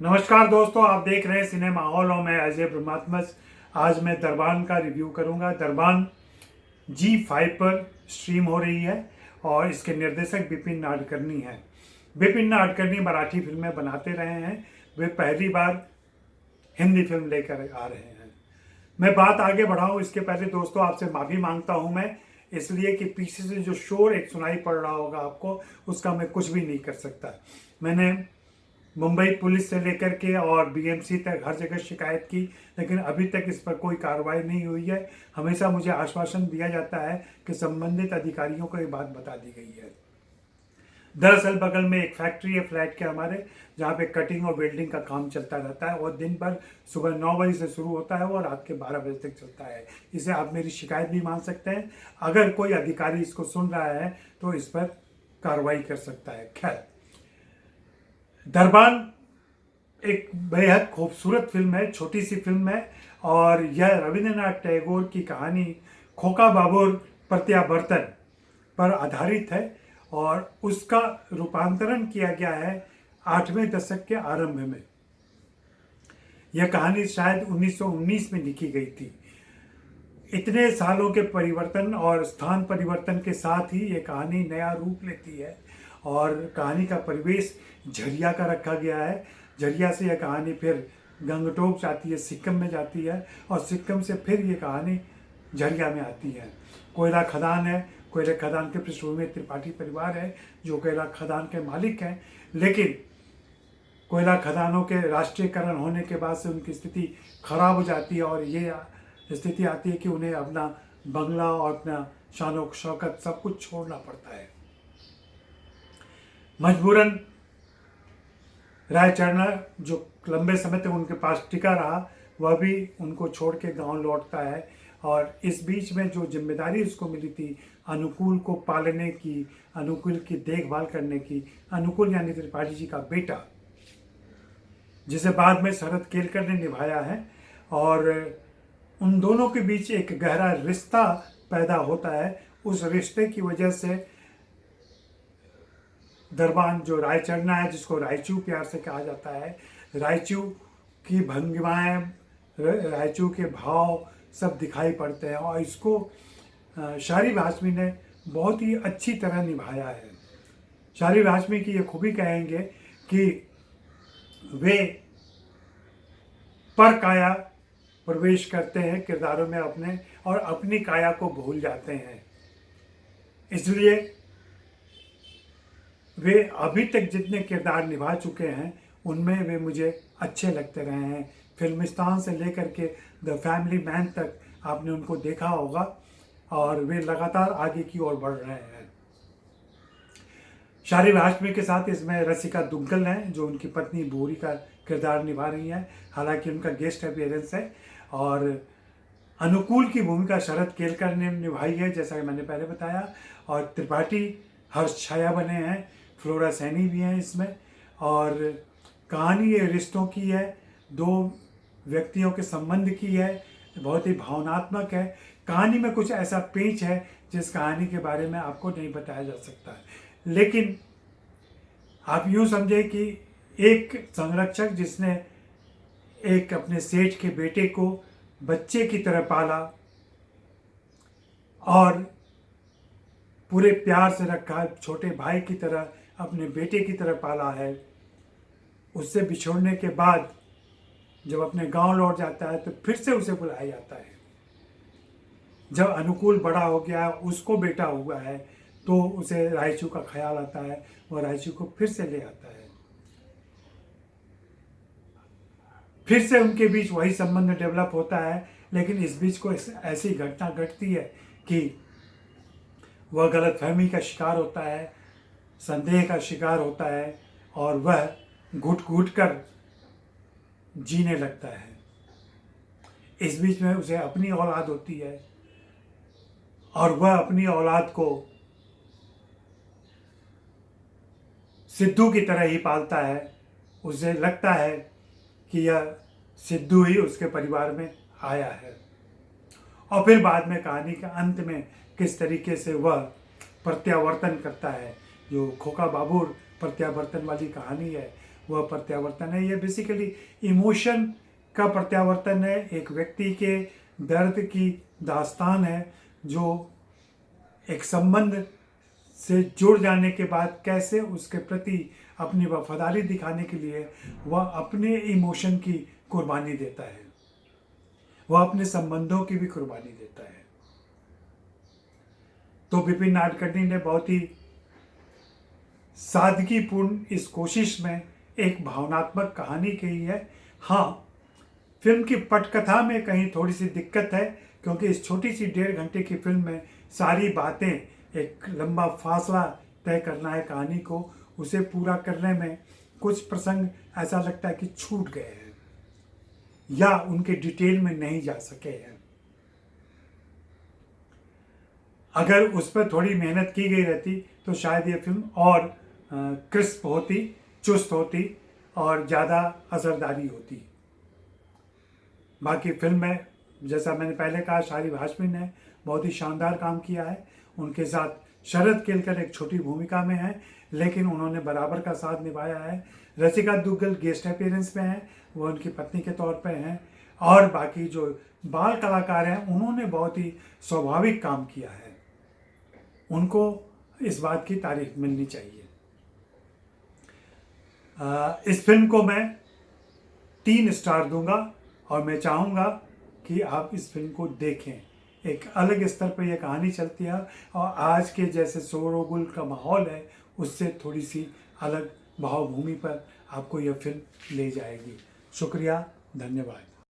नमस्कार दोस्तों, आप देख रहे हैं सिनेमा हॉल और मैं अजय ब्रह्मात्मस। आज मैं दरबान का रिव्यू करूंगा। दरबान G5 पर स्ट्रीम हो रही है और इसके निर्देशक बिपिन नाडकर्णी हैं। बिपिन नाडकर्णी मराठी फिल्में बनाते रहे हैं। वे पहली बार हिंदी फिल्म लेकर आ रहे हैं। मैं बात आगे बढ़ाऊं इसके पहले दोस्तों आपसे माफ़ी मांगता हूं मैं, इसलिए कि पीछे से जो शोर एक सुनाई पड़ रहा होगा आपको, उसका मैं कुछ भी नहीं कर सकता। मैंने मुंबई पुलिस से लेकर के और बीएमसी तक हर जगह शिकायत की, लेकिन अभी तक इस पर कोई कार्रवाई नहीं हुई है। हमेशा मुझे आश्वासन दिया जाता है कि संबंधित अधिकारियों को ये बात बता दी गई है। दरअसल बगल में एक फैक्ट्री है फ्लैट के हमारे, जहाँ पे कटिंग और वेल्डिंग का काम चलता रहता है और दिन भर सुबह 9 बजे से शुरू होता है और रात के 12 बजे तक चलता है। इसे आप मेरी शिकायत भी मान सकते हैं। अगर कोई अधिकारी इसको सुन रहा है तो इस पर कार्रवाई कर सकता है। खैर, दरबान एक बेहद खूबसूरत फिल्म है, छोटी सी फिल्म है और यह रविंद्रनाथ टैगोर की कहानी खोका बाबूर प्रत्यावर्तन पर आधारित है और उसका रूपांतरण किया गया है 8वें दशक के आरंभ में। यह कहानी शायद 1919 में लिखी गई थी। इतने सालों के परिवर्तन और स्थान परिवर्तन के साथ ही ये कहानी नया रूप लेती है और कहानी का परिवेश झरिया का रखा गया है। झरिया से यह कहानी फिर गंगटोक जाती है, सिक्किम में जाती है और सिक्किम से फिर ये कहानी झरिया में आती है। कोयला खदान है, कोयला खदान के पृष्ठभूमि में त्रिपाठी परिवार है जो कोयला खदान के मालिक हैं, लेकिन कोयला खदानों के राष्ट्रीयकरण होने के बाद से उनकी स्थिति खराब हो जाती है और ये स्थिति आती है कि उन्हें अपना बंगला और अपना शान शौकत सब कुछ छोड़ना पड़ता है। मजबूरन रायचरणा जो लंबे समय तक उनके पास टिका रहा, वह भी उनको छोड़ के गांव लौटता है और इस बीच में जो जिम्मेदारी उसको मिली थी अनुकूल को पालने की, अनुकूल की देखभाल करने की, अनुकूल यानी त्रिपाठी जी का बेटा, जिसे बाद में शरद केलकर ने निभाया है, और उन दोनों के बीच एक गहरा रिश्ता पैदा होता है। उस रिश्ते की वजह से दरबान जो रायचरणा है, जिसको रायचू प्यार से कहा जाता है, रायचू की भंगिमाएं, रायचू के भाव सब दिखाई पड़ते हैं और इसको शारिब हाशमी ने बहुत ही अच्छी तरह निभाया है। शारिब हाशमी की ये खूबी कहेंगे कि वे पर काया प्रवेश करते हैं किरदारों में अपने और अपनी काया को भूल जाते हैं। इसलिए वे अभी तक जितने किरदार निभा चुके हैं उनमें वे मुझे अच्छे लगते रहे हैं। फिल्मिस्तान से लेकर के द फैमिली मैन तक आपने उनको देखा होगा और वे लगातार आगे की ओर बढ़ रहे हैं। शारिब हाशमी के साथ इसमें रसिका दुग्गल हैं जो उनकी पत्नी बोरी का किरदार निभा रही हैं, हालांकि उनका गेस्ट अपीयरेंस है। और अनुकूल की भूमिका शरद केलकर ने निभाई है, जैसा कि मैंने पहले बताया। और त्रिपाठी हर्ष छाया बने हैं, फ्लोरा सैनी भी हैं इसमें। और कहानी ये रिश्तों की है, दो व्यक्तियों के संबंध की है, बहुत ही भावनात्मक है। कहानी में कुछ ऐसा पेच है जिस कहानी के बारे में आपको नहीं बताया जा सकता, लेकिन आप यूँ समझें कि एक संरक्षक जिसने एक अपने सेठ के बेटे को बच्चे की तरह पाला और पूरे प्यार से रखा, छोटे भाई की तरह अपने बेटे की तरह पाला है, उससे बिछोड़ने के बाद जब अपने गांव लौट जाता है तो फिर से उसे बुलाया जाता है। जब अनुकूल बड़ा हो गया, उसको बेटा हुआ है, तो उसे रायचू का ख्याल आता है, वो रायचू को फिर से ले आता है। फिर से उनके बीच वही संबंध डेवलप होता है, लेकिन इस बीच को ऐसी घटना घटती है कि वह गलतफहमी का शिकार होता है, संदेह का शिकार होता है और वह घुट घुट कर जीने लगता है। इस बीच में उसे अपनी औलाद होती है और वह अपनी औलाद को सिद्धू की तरह ही पालता है। उसे लगता है कि यह सिद्धू ही उसके परिवार में आया है। और फिर बाद में कहानी के अंत में किस तरीके से वह प्रत्यावर्तन करता है, जो खोका बाबूर प्रत्यावर्तन वाली कहानी है, वह प्रत्यावर्तन है। ये बेसिकली इमोशन का प्रत्यावर्तन है, एक व्यक्ति के दर्द की दास्तान है जो एक संबंध से जुड़ जाने के बाद कैसे उसके प्रति अपनी वफादारी दिखाने के लिए वह अपने इमोशन की कुर्बानी देता है, वह अपने संबंधों की भी कुर्बानी देता है। तो विपिन नाडकर्णी ने बहुत ही सादगीपूर्ण इस कोशिश में एक भावनात्मक कहानी कही है। हाँ, फिल्म की पटकथा में कहीं थोड़ी सी दिक्कत है, क्योंकि इस छोटी सी 1.5 घंटे की फिल्म में सारी बातें, एक लंबा फासला तय करना है कहानी को, उसे पूरा करने में कुछ प्रसंग ऐसा लगता है कि छूट गए हैं या उनके डिटेल में नहीं जा सके हैं। अगर उस पर थोड़ी मेहनत की गई रहती तो शायद ये फिल्म और क्रिस्प होती, चुस्त होती और ज़्यादा असरदारी होती। बाकी फिल्म में जैसा मैंने पहले कहा, शालिव हाशमी ने बहुत ही शानदार काम किया है। उनके साथ शरद केलकर एक छोटी भूमिका में है, लेकिन उन्होंने बराबर का साथ निभाया है। रसिका दुग्गल गेस्ट अपीयरेंस में है, वो उनकी पत्नी के तौर पे हैं, और बाकी जो बाल कलाकार हैं उन्होंने बहुत ही स्वाभाविक काम किया है। उनको इस बात की तारीफ मिलनी चाहिए। इस फिल्म को मैं 3 स्टार दूंगा और मैं चाहूँगा कि आप इस फिल्म को देखें। एक अलग स्तर पर यह कहानी चलती है और आज के जैसे शोरगुल का माहौल है उससे थोड़ी सी अलग भावभूमि पर आपको यह फिल्म ले जाएगी। शुक्रिया, धन्यवाद।